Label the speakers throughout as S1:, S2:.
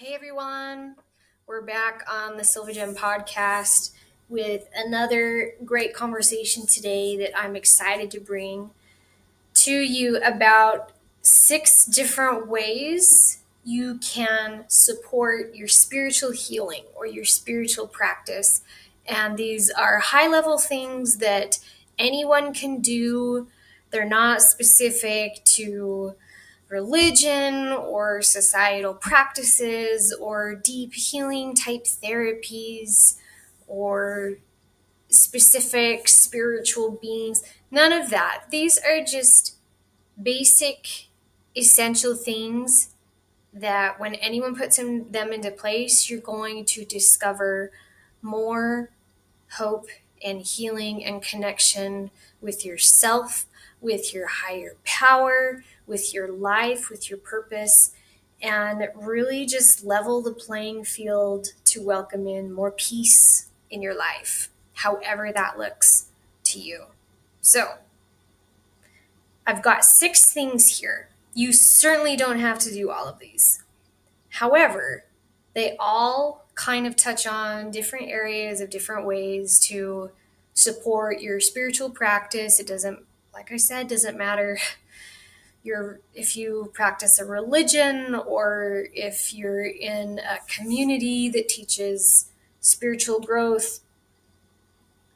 S1: Hey everyone, we're back on the Silver Gem podcast with another great conversation today that I'm excited to bring to you about 6 different ways you can support your spiritual healing or your spiritual practice. And these are high level things that anyone can do. They're not specific to religion or societal practices or deep healing type therapies or specific spiritual beings. None of that. These are just basic, essential things that when anyone puts them into place, you're going to discover more hope and healing and connection with yourself, with your higher power, with your life, with your purpose, and really just level the playing field to welcome in more peace in your life, however that looks to you. So, I've got 6 things here. You certainly don't have to do all of these. However, they all kind of touch on different areas of different ways to support your spiritual practice. It doesn't, like I said, doesn't matter if you practice a religion or if you're in a community that teaches spiritual growth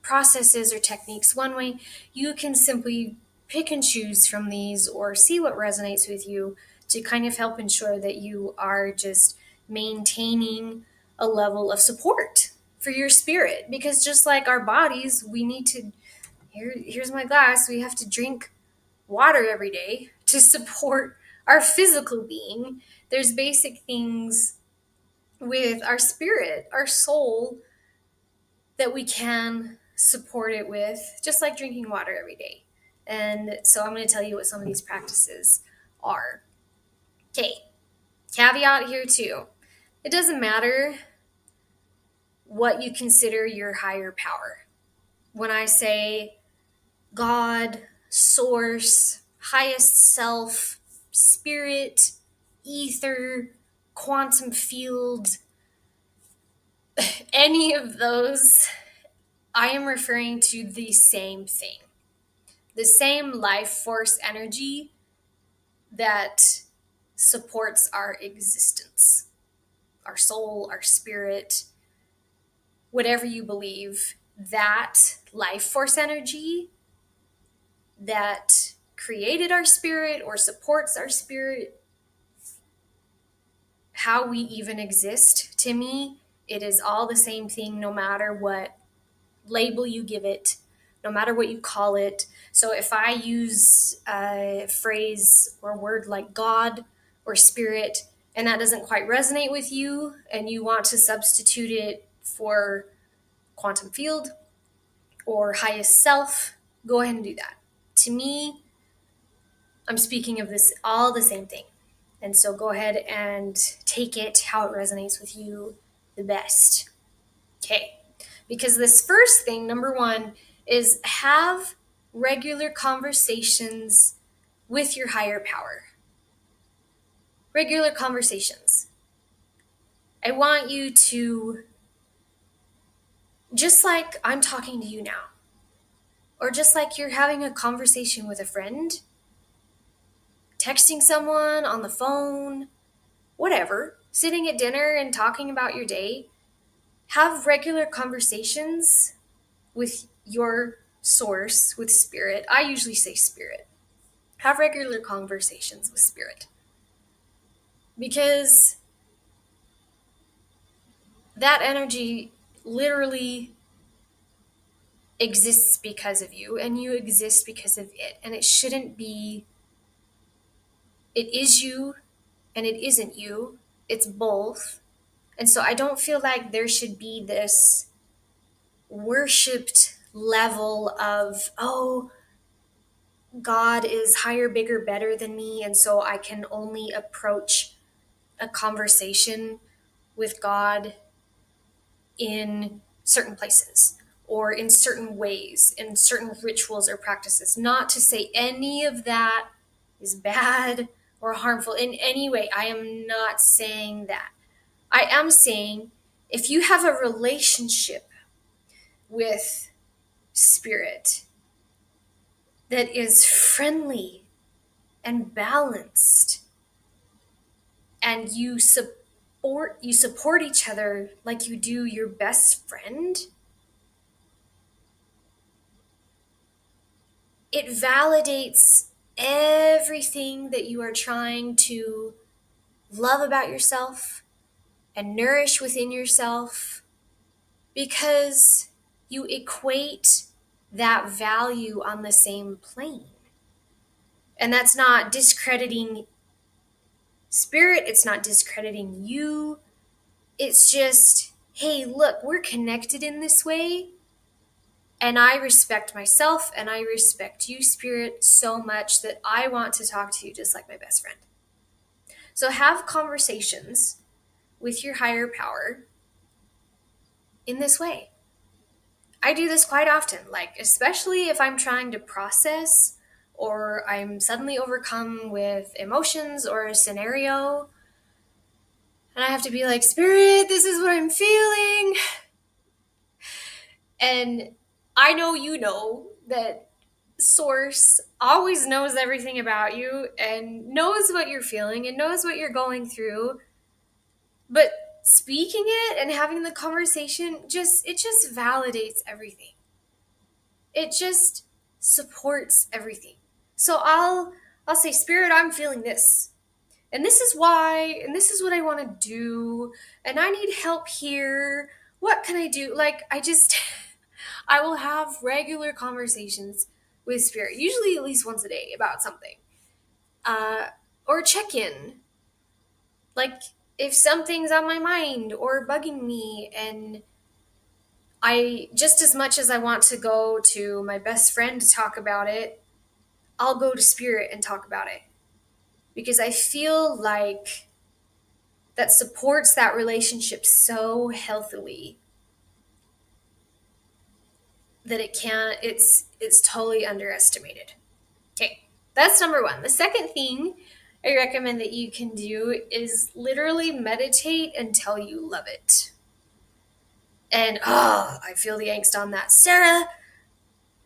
S1: processes or techniques one way. You can simply pick and choose from these or see what resonates with you to kind of help ensure that you are just maintaining a level of support for your spirit. Because just like our bodies, we need to, here's my glass, we have to drink water every day to support our physical being. There's basic things with our spirit, our soul, that we can support it with, just like drinking water every day. And so I'm going to tell you what some of these practices are. Okay, caveat here too. It doesn't matter what you consider your higher power. When I say God, source, highest self, spirit, ether, quantum field, any of those, I am referring to the same thing. The same life force energy that supports our existence, our soul, our spirit, whatever you believe, that life force energy that created our spirit or supports our spirit, how we even exist, to me, it is all the same thing no matter what label you give it, no matter what you call it. So if I use a phrase or word like God or spirit, and that doesn't quite resonate with you, and you want to substitute it for quantum field or highest self, go ahead and do that. To me, I'm speaking of this all the same thing. And so go ahead and take it how it resonates with you the best. Okay. Because this first thing, number 1, is have regular conversations with your higher power. Regular conversations. I want you to, just like I'm talking to you now, or just like you're having a conversation with a friend, texting someone on the phone, whatever, sitting at dinner and talking about your day, have regular conversations with your source, with spirit. I usually say spirit. Have regular conversations with spirit. Because that energy literally exists because of you, and you exist because of it. And it shouldn't be, it is you and it isn't you. It's both. And so I don't feel like there should be this worshipped level of, oh, God is higher, bigger, better than me. And so I can only approach a conversation with God in certain places or in certain ways, in certain rituals or practices. Not to say any of that is bad or harmful in any way. I am not saying that. I am saying if you have a relationship with spirit that is friendly and balanced, and you support each other like you do your best friend, it validates everything that you are trying to love about yourself and nourish within yourself, because you equate that value on the same plane. And that's not discrediting spirit, it's not discrediting you. It's just, hey, look, we're connected in this way. And I respect myself and I respect you, spirit, so much that I want to talk to you just like my best friend. So have conversations with your higher power in this way. I do this quite often, like, especially if I'm trying to process or I'm suddenly overcome with emotions or a scenario. And I have to be like, Spirit, this is what I'm feeling. And I know you know that Source always knows everything about you and knows what you're feeling and knows what you're going through. But speaking it and having the conversation just validates everything. It just supports everything. So I'll say, Spirit, I'm feeling this. And this is why, and this is what I want to do, and I need help here. What can I do? Like, I will have regular conversations with spirit, usually at least once a day, about something. Or check in. Like, if something's on my mind or bugging me, and just as much as I want to go to my best friend to talk about it, I'll go to spirit and talk about it. Because I feel like that supports that relationship so healthily that it's totally underestimated. Okay, that's number one. The second thing I recommend that you can do is literally meditate until you love it. And I feel the angst on that. Sarah,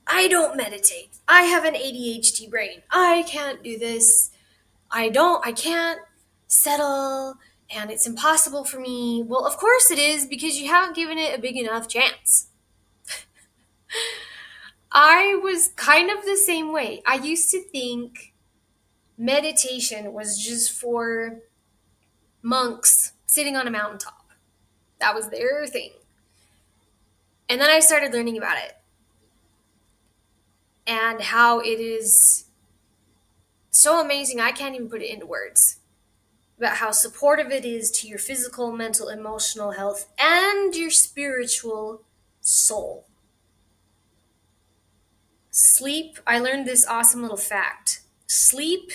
S1: I don't meditate. I have an ADHD brain. I can't do this. I can't settle, and it's impossible for me. Well, of course it is, because you haven't given it a big enough chance. I was kind of the same way. I used to think meditation was just for monks sitting on a mountaintop. That was their thing. And then I started learning about it and how it is so amazing. I can't even put it into words about how supportive it is to your physical, mental, emotional health and your spiritual soul. Sleep, I learned this awesome little fact. Sleep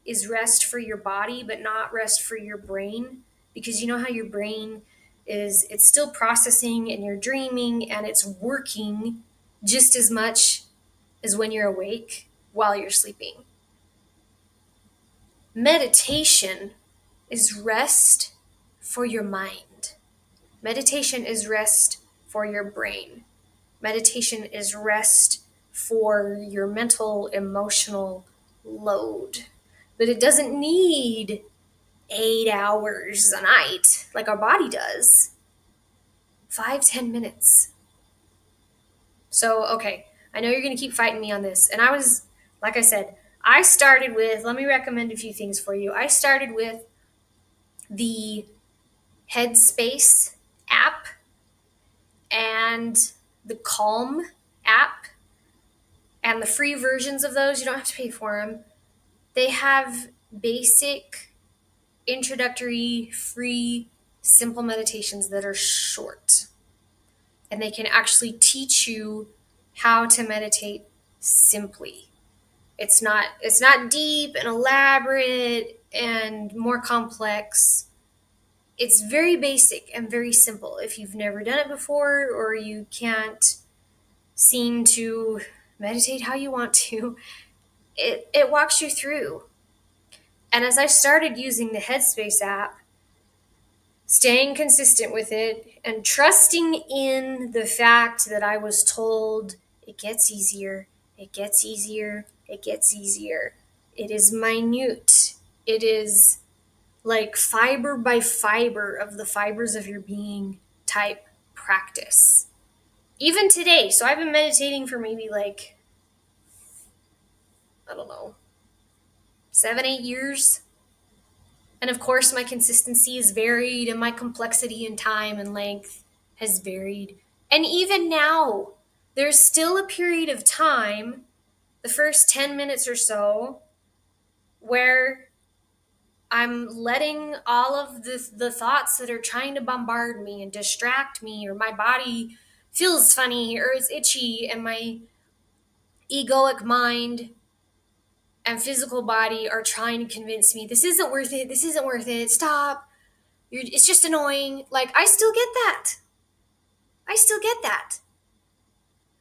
S1: is rest for your body, but not rest for your brain. Because you know how your brain it's still processing and you're dreaming and it's working just as much as when you're awake while you're sleeping. Meditation is rest for your mind. Meditation is rest for your brain. Meditation is rest for your mental, emotional load. But it doesn't need 8 hours a night like our body does. 5-10 minutes. So, okay, I know you're going to keep fighting me on this. And like I said, I started with, let me recommend a few things for you. I started with the Headspace app and the Calm app, and the free versions of those. You don't have to pay for them. They have basic, introductory, free, simple meditations that are short. And they can actually teach you how to meditate simply. It's not deep and elaborate and more complex. It's very basic and very simple. If you've never done it before, or you can't seem to meditate how you want to, it walks you through. And as I started using the Headspace app, staying consistent with it and trusting in the fact that I was told it gets easier, it gets easier, it gets easier. It is minute. It is like fiber by fiber of the fibers of your being type practice. Even today, so I've been meditating for maybe like, I don't know, 7, 8 years. And of course, my consistency is varied, and my complexity and time and length has varied. And even now, there's still a period of time, the first 10 minutes or so, where I'm letting all of the thoughts that are trying to bombard me and distract me, or my body feels funny or is itchy, and my egoic mind and physical body are trying to convince me this isn't worth it, this isn't worth it, stop, it's just annoying. Like, I still get that. I still get that.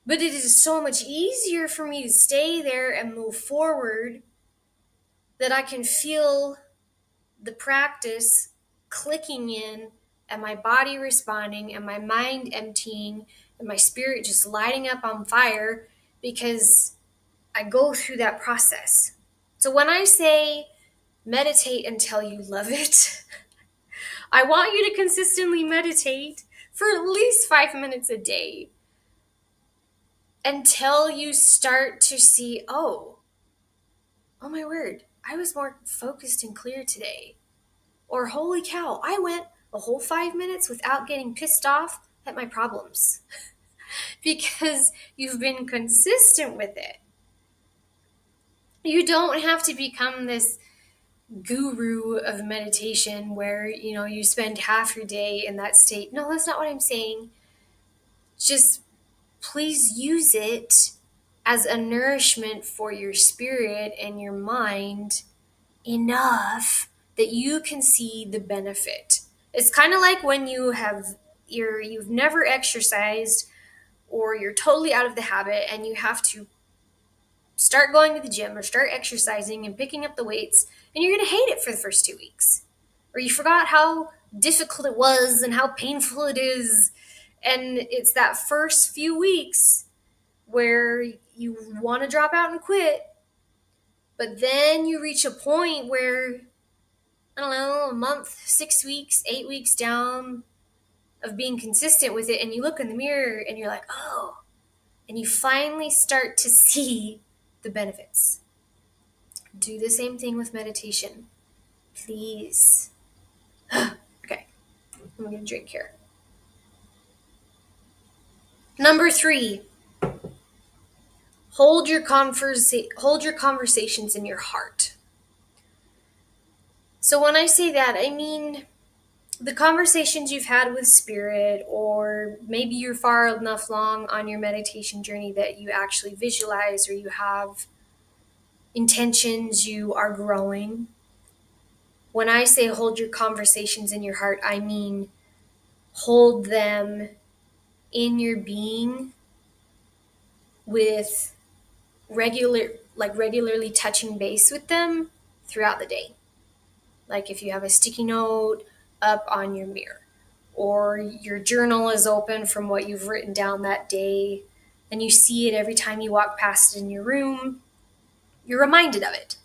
S1: But it is so much easier for me to stay there and move forward that I can feel the practice clicking in and my body responding and my mind emptying and my spirit just lighting up on fire because I go through that process. So when I say meditate until you love it, I want you to consistently meditate for at least 5 minutes a day until you start to see, oh my word, I was more focused and clear today. Or holy cow, I went a whole 5 minutes without getting pissed off at my problems because you've been consistent with it. You don't have to become this guru of meditation where, you spend half your day in that state. No, that's not what I'm saying. Just please use it as a nourishment for your spirit and your mind enough that you can see the benefit. It's kind of like when you've never exercised, or you're totally out of the habit and you have to start going to the gym or start exercising and picking up the weights, and you're going to hate it for the first 2 weeks. Or you forgot how difficult it was and how painful it is. And it's that first few weeks where you want to drop out and quit. But then you reach a point where, I don't know, a month, 6 weeks, 8 weeks down of being consistent with it, and you look in the mirror and you're like, oh, and you finally start to see the benefits. Do the same thing with meditation, please. Okay, I'm gonna drink here. Number 3, hold your conversations in your heart. So when I say that, I mean the conversations you've had with spirit, or maybe you're far enough along on your meditation journey that you actually visualize, or you have intentions, you are growing. When I say hold your conversations in your heart, I mean hold them in your being with regularly touching base with them throughout the day. Like if you have a sticky note up on your mirror, or your journal is open from what you've written down that day, and you see it every time you walk past it in your room, you're reminded of it.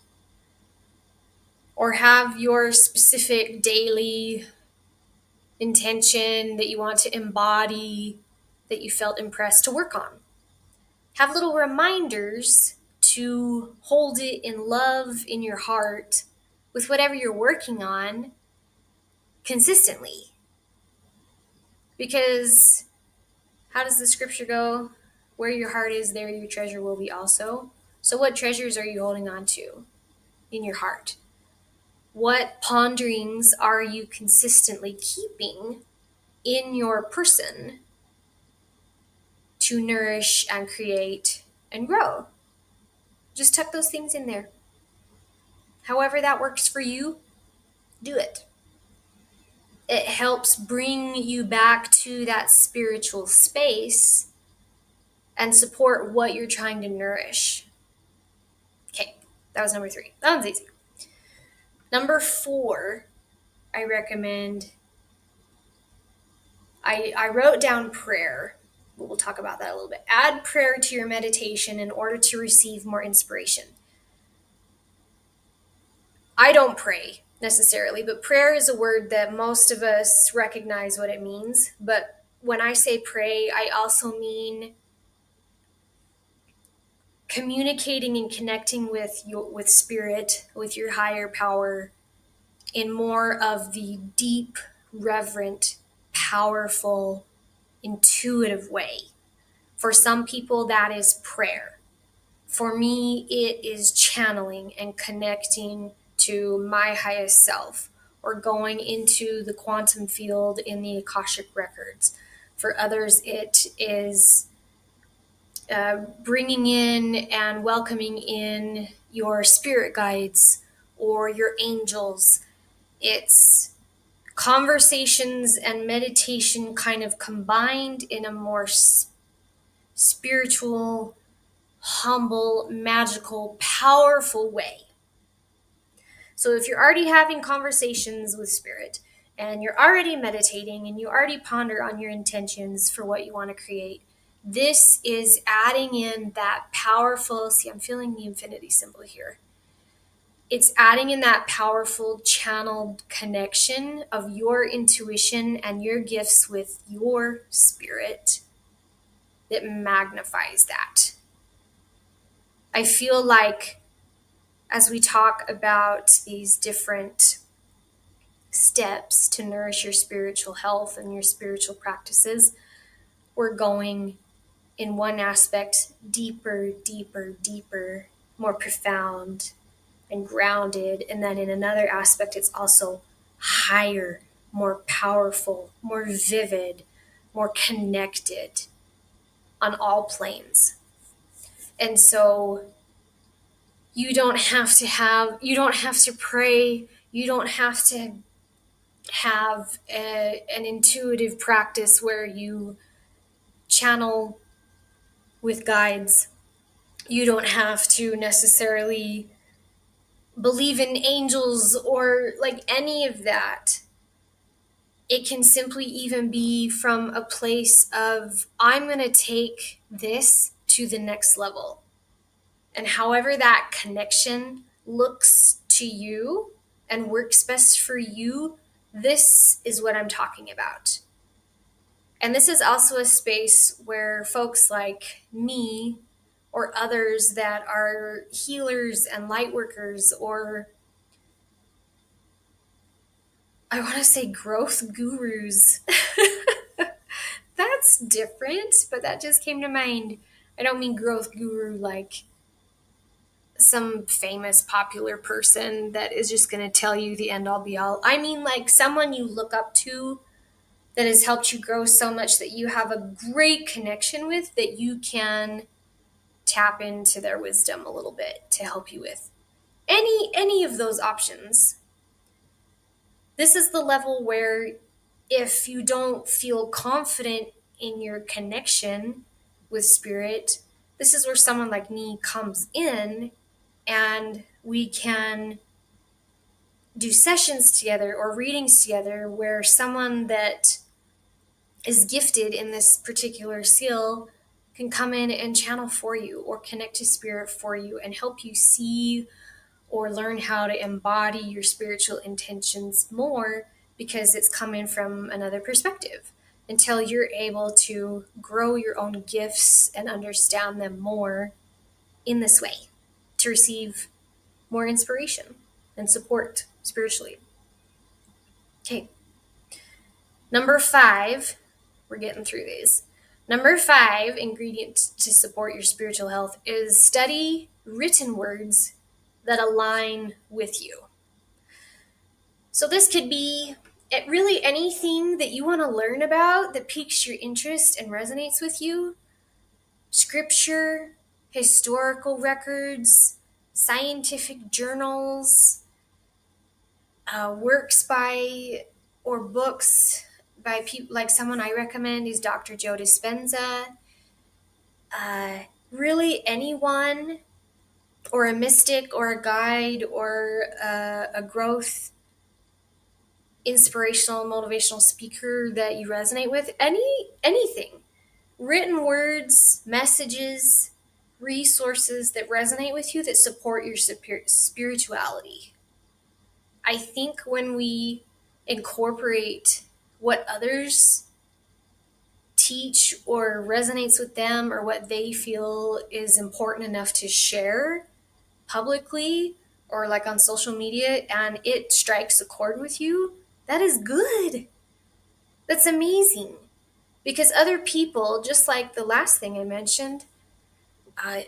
S1: Or have your specific daily intention that you want to embody, that you felt impressed to work on. Have little reminders to hold it in love in your heart with whatever you're working on consistently. Because how does the scripture go? Where your heart is, there your treasure will be also. So what treasures are you holding on to in your heart? What ponderings are you consistently keeping in your person to nourish and create and grow? Just tuck those things in there. However that works for you, do it. It helps bring you back to that spiritual space and support what you're trying to nourish. Okay, that was number 3. That one's easy. Number 4, I recommend I wrote down prayer. We'll talk about that a little bit. Add prayer to your meditation in order to receive more inspiration. I don't pray necessarily, but prayer is a word that most of us recognize what it means. But when I say pray, I also mean communicating and connecting with spirit, with your higher power, in more of the deep, reverent, powerful, intuitive way. For some people, that is prayer. For me, it is channeling and connecting to my highest self, or going into the quantum field in the Akashic records. For others, it is bringing in and welcoming in your spirit guides or your angels. It's conversations and meditation kind of combined in a more spiritual, humble, magical, powerful way. So if you're already having conversations with spirit and you're already meditating and you already ponder on your intentions for what you want to create, this is adding in that powerful, see, I'm feeling the infinity symbol here. It's adding in that powerful channeled connection of your intuition and your gifts with your spirit that magnifies that. I feel like as we talk about these different steps to nourish your spiritual health and your spiritual practices, we're going in one aspect deeper, deeper, deeper, more profound and grounded. And then in another aspect, it's also higher, more powerful, more vivid, more connected on all planes. And so you don't have to pray, you don't have to have an intuitive practice where you channel with guides. You don't have to necessarily believe in angels or like any of that. It can simply even be from a place of, I'm going to take this to the next level. And however that connection looks to you and works best for you, this is what I'm talking about. And this is also a space where folks like me or others that are healers and light workers, or I want to say growth gurus. That's different, but that just came to mind. I don't mean growth guru like some famous popular person that is just going to tell you the end all be all. I mean like someone you look up to that has helped you grow so much that you have a great connection with, that you can tap into their wisdom a little bit to help you with any of those options. This is the level where if you don't feel confident in your connection with spirit, this is where someone like me comes in and we can do sessions together or readings together where someone that is gifted in this particular skill can come in and channel for you or connect to spirit for you and help you see or learn how to embody your spiritual intentions more, because it's coming from another perspective, until you're able to grow your own gifts and understand them more in this way to receive more inspiration and support spiritually. Okay. Number 5, we're getting through these. Number 5 ingredient to support your spiritual health is study written words that align with you. So this could be really anything that you want to learn about that piques your interest and resonates with you. Scripture, historical records, scientific journals, works by or books by people like someone I recommend is Dr. Joe Dispenza. Really anyone, or a mystic or a guide or a growth inspirational, motivational speaker that you resonate with, anything, written words, messages, resources that resonate with you that support your spirituality. I think when we incorporate what others teach or resonates with them, or what they feel is important enough to share publicly or like on social media, and it strikes a chord with you, that is good. That's amazing. Because other people, just like the last thing I mentioned, uh,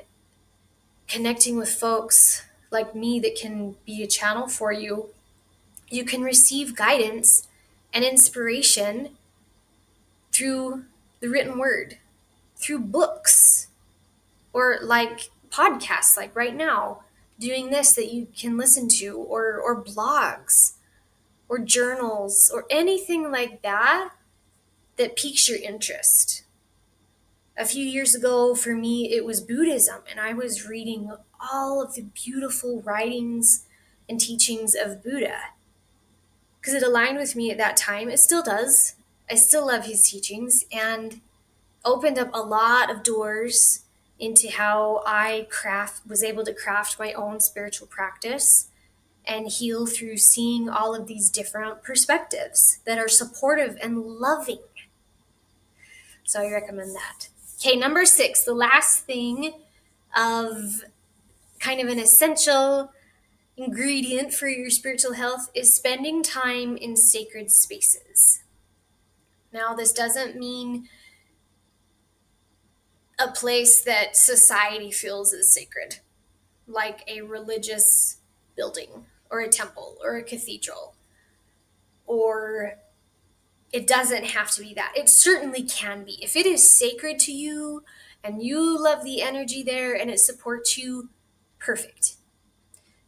S1: connecting with folks like me that can be a channel for you, you can receive guidance and inspiration through the written word, through books, or like podcasts, like right now, doing this that you can listen to, or blogs, or journals, or anything like that that piques your interest. A few years ago, for me, it was Buddhism, and I was reading all of the beautiful writings and teachings of Buddha because it aligned with me at that time. It still does. I still love his teachings, and opened up a lot of doors into how I was able to craft my own spiritual practice and heal through seeing all of these different perspectives that are supportive and loving. So I recommend that. Okay, number 6, the last thing of kind of an essential ingredient for your spiritual health is spending time in sacred spaces. Now, this doesn't mean a place that society feels is sacred, like a religious building or a temple or a cathedral. Or it doesn't have to be that. It certainly can be. If it is sacred to you and you love the energy there and it supports you, perfect.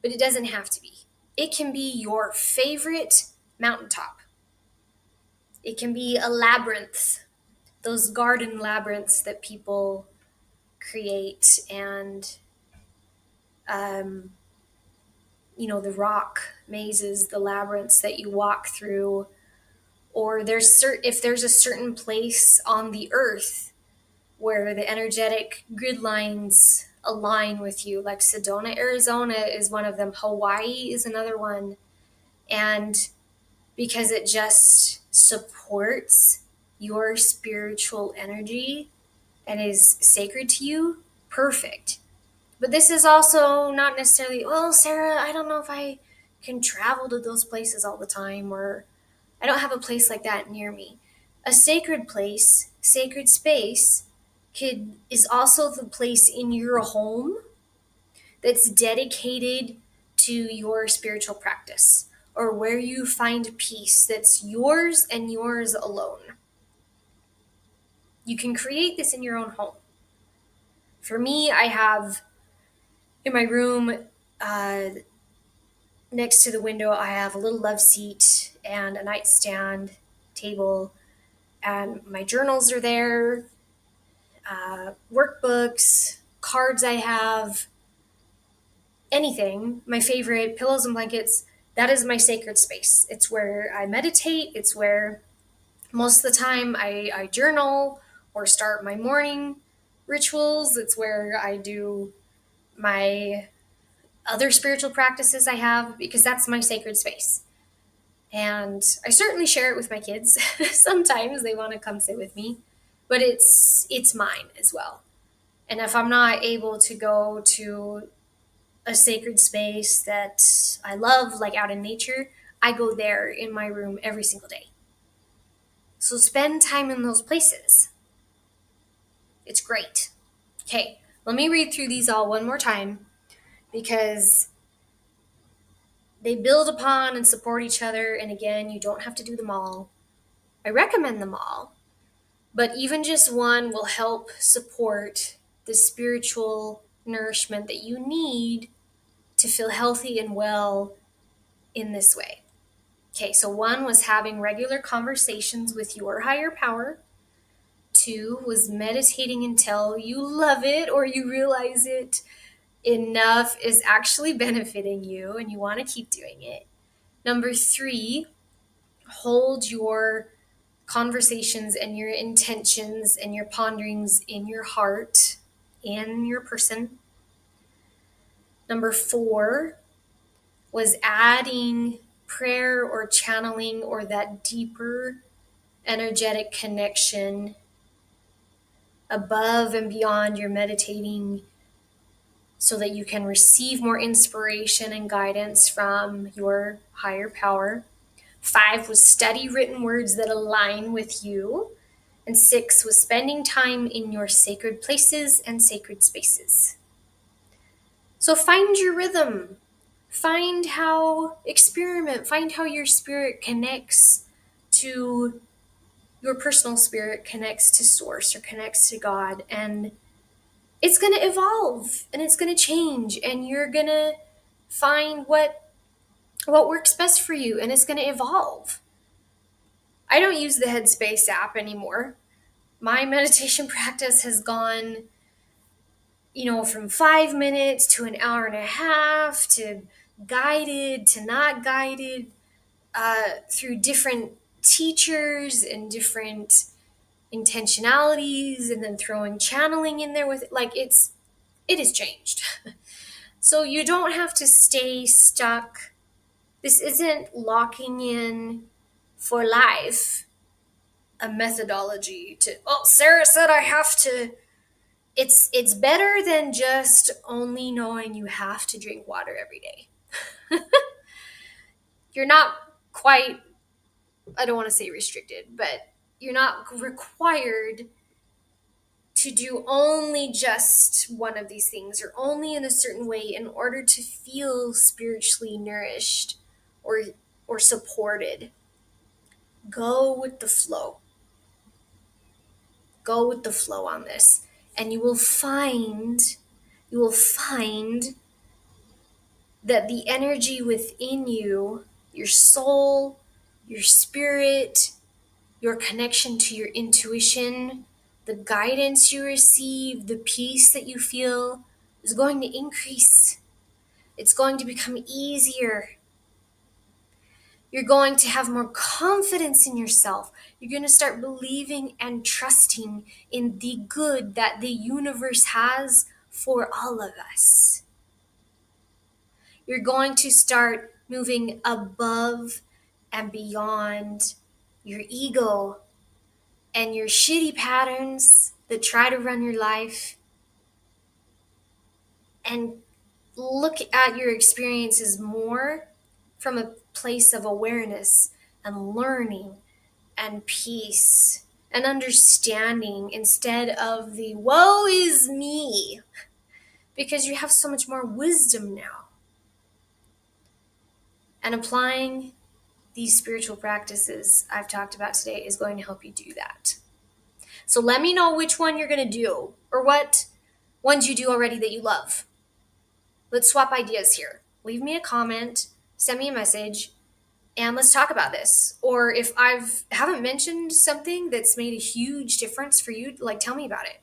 S1: But it doesn't have to be. It can be your favorite mountaintop. It can be a labyrinth, those garden labyrinths that people create, and the rock mazes, the labyrinths that you walk through. Or if there's a certain place on the earth where the energetic grid lines align with you, like Sedona, Arizona is one of them. Hawaii is another one. And because it just supports your spiritual energy and is sacred to you, perfect. But this is also not necessarily, well, Sarah, I don't know if I can travel to those places all the time, or I don't have a place like that near me. A sacred place, sacred space, is also the place in your home that's dedicated to your spiritual practice, or where you find peace that's yours and yours alone. You can create this in your own home. For me, I have in my room, next to the window, I have a little love seat and a nightstand table, and my journals are there, workbooks, cards I have, anything, my favorite pillows and blankets. That is my sacred space. It's where I meditate. It's where most of the time I journal or start my morning rituals. It's where I do my other spiritual practices I have, because that's my sacred space. And I certainly share it with my kids. Sometimes they want to come sit with me, but it's mine as well. And if I'm not able to go to a sacred space that I love, like out in nature, I go there in my room every single day. So spend time in those places. It's great. Okay, let me read through these all one more time, because they build upon and support each other. And again, you don't have to do them all. I recommend them all, but even just one will help support the spiritual nourishment that you need to feel healthy and well in this way. Okay, so 1 was having regular conversations with your higher power. 2 was meditating until you love it or you realize it enough is actually benefiting you and you want to keep doing it. Number 3, hold your conversations and your intentions and your ponderings in your heart, in your person. Number 4 was adding prayer or channeling or that deeper energetic connection above and beyond your meditating so that you can receive more inspiration and guidance from your higher power. 5 was study written words that align with you. And 6 was spending time in your sacred places and sacred spaces. So find your rhythm. Find how your spirit connects to your personal spirit, connects to source or connects to God. And it's going to evolve and it's going to change and you're going to find what works best for you and it's going to evolve. I don't use the Headspace app anymore. My meditation practice has gone, from 5 minutes to an hour and a half to guided to not guided, through different teachers and different intentionalities, and then throwing channeling in there with it. Like it has changed. So you don't have to stay stuck. This isn't locking in for life a methodology to, Sarah said I have to. It's better than just only knowing you have to drink water every day. You're not quite, I don't want to say restricted, but you're not required to do only just one of these things or only in a certain way in order to feel spiritually nourished or supported. Go with the flow. Go with the flow on this, and you will find that the energy within you, your soul, your spirit, your connection to your intuition, the guidance you receive, the peace that you feel is going to increase. It's going to become easier. You're going to have more confidence in yourself. You're going to start believing and trusting in the good that the universe has for all of us. You're going to start moving above and beyond your ego and your shitty patterns that try to run your life, and look at your experiences more from a place of awareness and learning and peace and understanding instead of the woe is me, because you have so much more wisdom now. And applying these spiritual practices I've talked about today is going to help you do that. So let me know which one you're going to do or what ones you do already that you love. Let's swap ideas here. Leave me a comment, send me a message, and let's talk about this. Or if haven't mentioned something that's made a huge difference for you, like tell me about it.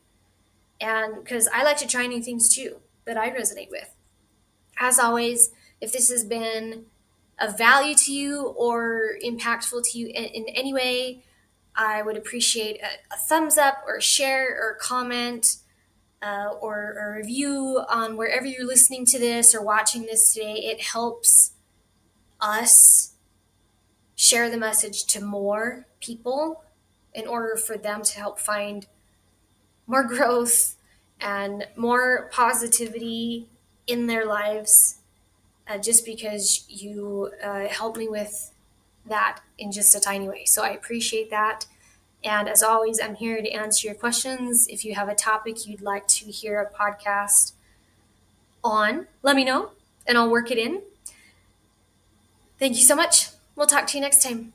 S1: And because I like to try new things too that I resonate with. As always, if this has been of value to you or impactful to you in any way, I would appreciate a thumbs up or a share or a comment, or a review on wherever you're listening to this or watching this today. It helps us share the message to more people in order for them to help find more growth and more positivity in their lives, just because you help me with that in just a tiny way. So I appreciate that. And as always, I'm here to answer your questions. If you have a topic you'd like to hear a podcast on, let me know and I'll work it in. Thank you so much. We'll talk to you next time.